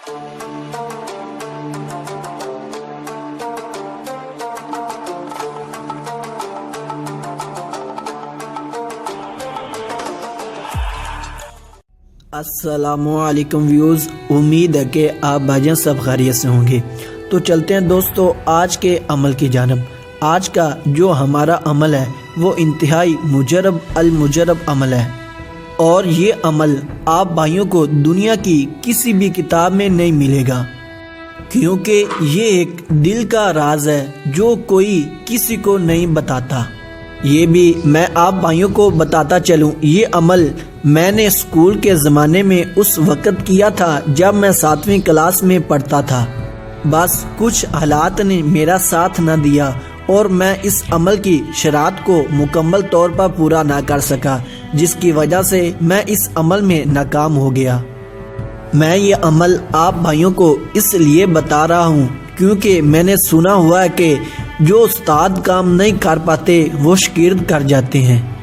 अस्सलामुअलैकुम व्यूज़, उम्मीद है कि आप भाइयों सब खैरियत से होंगे। तो चलते हैं दोस्तों आज के अमल की जानब। आज का जो हमारा अमल है वो इंतहाई मुजरब अल-मुजरब अमल है, और ये अमल आप भाइयों को दुनिया की किसी भी किताब में नहीं मिलेगा, क्योंकि ये एक दिल का राज है जो कोई किसी को नहीं बताता। ये भी मैं आप भाइयों को बताता चलूं, ये अमल मैंने स्कूल के ज़माने में उस वक़्त किया था जब मैं 7वीं क्लास में पढ़ता था। बस कुछ हालात ने मेरा साथ न दिया और मैं इस अमल की शरात को मुकम्मल तौर पर पूरा ना कर सका, जिसकी वजह से मैं इस अमल में नाकाम हो गया। मैं ये अमल आप भाइयों को इसलिए बता रहा हूँ क्योंकि मैंने सुना हुआ है कि जो उस्ताद काम नहीं कर पाते वो शागिर्द कर जाते हैं।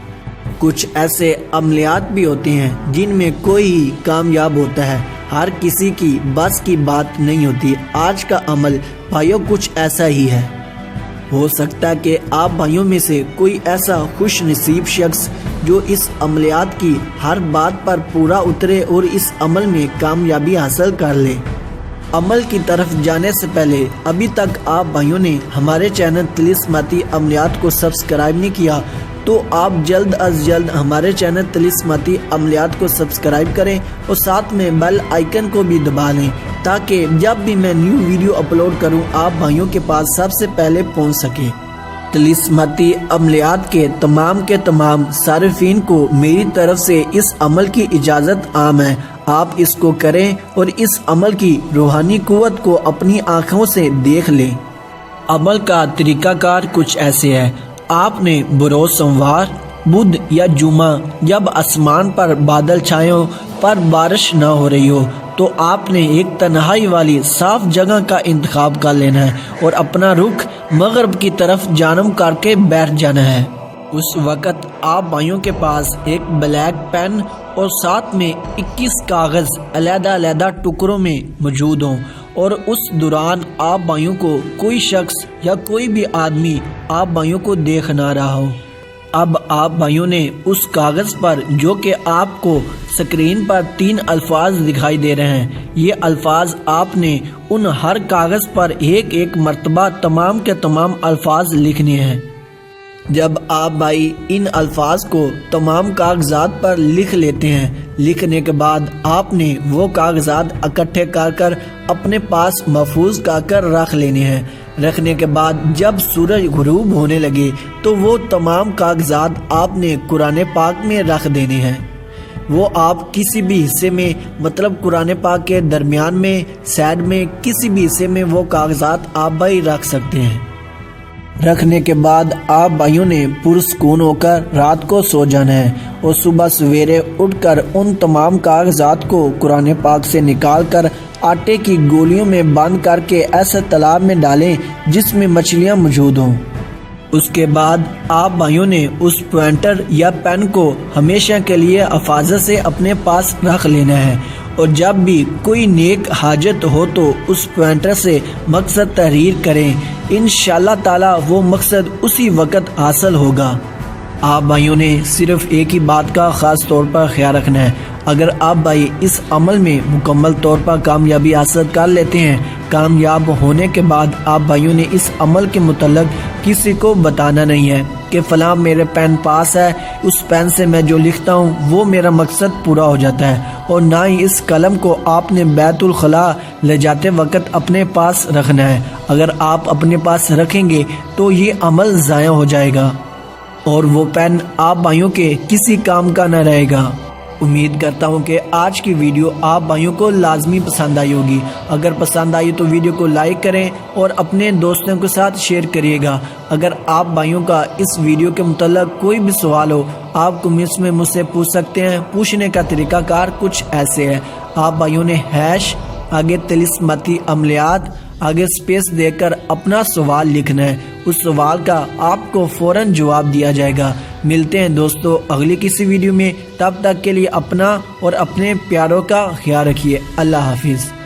कुछ ऐसे अमलियात भी होते हैं जिनमें कोई ही कामयाब होता है, हर किसी की बस की बात नहीं होती। आज का अमल भाइयों कुछ ऐसा ही है। हो सकता है कि आप भाइयों में से कोई ऐसा खुश नसीब शख्स जो इस अमलियात की हर बात पर पूरा उतरे और इस अमल में कामयाबी हासिल कर ले। अमल की तरफ जाने से पहले अभी तक आप भाइयों ने हमारे चैनल तिलिस्माती अमलियात को सब्सक्राइब नहीं किया तो आप जल्द अज जल्द हमारे चैनल तिलिस्माती अमलियात को सब्सक्राइब करें और साथ में बेल आइकन को भी दबा लें, ताकि जब भी मैं न्यू वीडियो अपलोड करूं आप भाइयों के पास सबसे पहले पहुंच सके। तिलिस्माती अमलियात के तमाम सारिफीन को मेरी तरफ से इस अमल की इजाज़त आम है। आप इसको करें और इस अमल की रूहानी कुव्वत को अपनी आँखों से देख लें। अमल का तरीकाकार कुछ ऐसे है। आपने बरोज़ सोमवार, बुध या जुमा जब आसमान पर बादल छाए हो पर बारिश न हो रही हो तो आपने एक तन्हाई वाली साफ जगह का इंतखाब कर लेना है और अपना रुख मगरब की तरफ जानब करके बैठ जाना है। उस वक़्त आप भाइयों के पास एक ब्लैक पेन और साथ में 21 कागज़ अलग-अलग टुकड़ों में मौजूद हों, और उस दौरान आप भाइयों को कोई शख्स या कोई भी आदमी आप भाइयों को देख ना रहा हो। अब आप भाइयों ने उस कागज़ पर, जो कि आपको स्क्रीन पर 3 अल्फाज दिखाई दे रहे हैं, ये अल्फाज आपने उन हर कागज़ पर एक एक मर्तबा तमाम के तमाम अल्फाज लिखने हैं। जब आप भाई इन अल्फाज को तमाम कागजात पर लिख लेते हैं, लिखने के बाद आपने वो कागजात इकट्ठे कर अपने पास महफूज कर रख लेने हैं। रखने के बाद जब सूरज गुरूब होने लगे तो वो तमाम कागजात आपने कुरान पाक में रख देने हैं। वो आप किसी भी हिस्से में, मतलब कुरान पाक के दरमियान में, साइड में, किसी भी हिस्से में वो कागजात आप भाई रख सकते हैं। रखने के बाद आप भाइयों ने पुरसकून होकर रात को सो जाना है और सुबह सवेरे उठकर उन तमाम कागजात को कुरान पाक से निकाल कर आटे की गोलियों में बंद करके ऐसे तालाब में डालें जिसमें मछलियां मौजूद हों। उसके बाद आप भाइयों ने उस पॉइंटर या पेन को हमेशा के लिए हिफाजत से अपने पास रख लेना है, और जब भी कोई नेक हाजत हो तो उस पॉइंटर से मकसद तहरीर करें। इंशाअल्लाह ताला वो मकसद उसी वक़्त हासिल होगा। आप भाइयों ने सिर्फ एक ही बात का ख़ास तौर पर ख्याल रखना है। अगर आप भाई इस अमल में मुकम्मल तौर पर कामयाबी हासिल कर लेते हैं, कामयाब होने के बाद आप भाइयों ने इस अमल के मुतल्लिक़ किसी को बताना नहीं है कि फ़लाँ मेरे पेन पास है, उस पेन से मैं जो लिखता हूँ वो मेरा मकसद पूरा हो जाता है, और ना ही इस कलम को आपने बैतुल खला ले जाते वक़्त अपने पास रखना है। अगर आप अपने पास रखेंगे तो ये अमल ज़ाया हो जाएगा और वो पेन आप भाइयों के किसी काम का न रहेगा। उम्मीद करता हूँ कि आज की वीडियो आप भाइयों को लाजमी पसंद आई होगी। अगर पसंद आई तो वीडियो को लाइक करें और अपने दोस्तों के साथ शेयर करिएगा। अगर आप भाइयों का इस वीडियो के मुतल्लिक़ कोई भी सवाल हो, आप कमेंट्स में मुझसे पूछ सकते हैं। पूछने का तरीकाकार कुछ ऐसे है। आप भाइयों ने हैश आगे तिलिस्माती अमलियात आगे स्पेस देकर अपना सवाल लिखना है। उस सवाल का आपको फौरन जवाब दिया जाएगा। मिलते हैं दोस्तों अगली किसी वीडियो में, तब तक के लिए अपना और अपने प्यारों का ख्याल रखिए। अल्लाह हाफिज़।